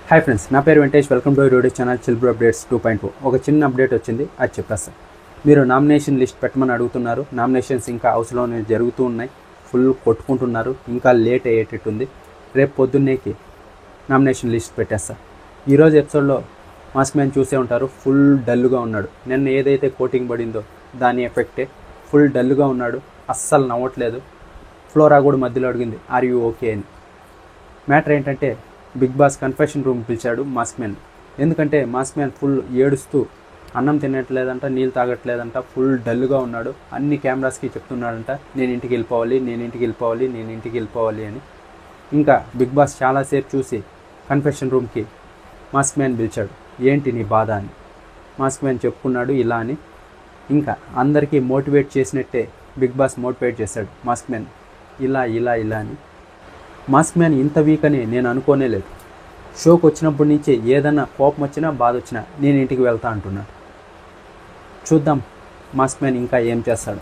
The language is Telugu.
హాయ్ ఫ్రెండ్స్, నా పేరు Venkatesh. Welcome to YouTube channel chill bro updates 2.0. ఒక చిన్న అప్డేట్ వచ్చింది, అది చెప్పేస్తాను. మీరు నామినేషన్ లిస్ట్ పెట్టమని అడుగుతున్నారు. నామినేషన్స్ ఇంకా హౌస్లోనే జరుగుతూ ఉన్నాయి. ఫుల్ కొట్టుకుంటున్నారు. ఇంకా లేట్ అయ్యేటట్టుంది. రేపు పొద్దున్నేకి నామినేషన్ లిస్ట్ పెట్టేస్తా. ఈరోజు ఎపిసోడ్లో మాస్క్ మ్యాన్ చూసే ఉంటారు. ఫుల్ డల్గా ఉన్నాడు. నిన్న ఏదైతే కోటింగ్ పడిందో దాని ఎఫెక్టే. ఫుల్ డల్గా ఉన్నాడు. అస్సలు నవ్వట్లేదు. ఫ్లోరా కూడా మధ్యలో అడిగింది, ఆర్ యూ ఓకే అని. మ్యాటర్ ఏంటంటే, బిగ్ బాస్ కన్ఫెషన్ రూమ్ పిలిచాడు మాస్క్ మ్యాన్. ఎందుకంటే మాస్క్ మ్యాన్ ఫుల్ ఏడుస్తూ అన్నం తినట్లేదంట, నీళ్ళు తాగట్లేదంట, ఫుల్ డల్గా ఉన్నాడు. అన్ని కెమెరాస్కి చెప్తున్నాడంట, నేను ఇంటికి వెళ్ళిపోవాలి అని. ఇంకా బిగ్ బాస్ చాలాసేపు చూసి కన్ఫెషన్ రూమ్కి మాస్క్ మ్యాన్ పిలిచాడు. ఏంటి నీ బాధ అని. మాస్క్ మ్యాన్ చెప్పుకున్నాడు ఇలా అని. ఇంకా అందరికీ మోటివేట్ చేసినట్టే బిగ్ బాస్ మోటివేట్ చేశాడు మాస్క్ మ్యాన్, ఇలా అని. మాస్క్ మ్యాన్ ఇంత వీక్ అని నేను అనుకోనే లేదు. షోకి వచ్చినప్పటి నుంచి ఏదన్నా కోపం వచ్చినా బాధ వచ్చినా నేను ఇంటికి వెళ్తా అంటున్నాడు. చూద్దాం మాస్క్ మ్యాన్ ఇంకా ఏం చేస్తాడు.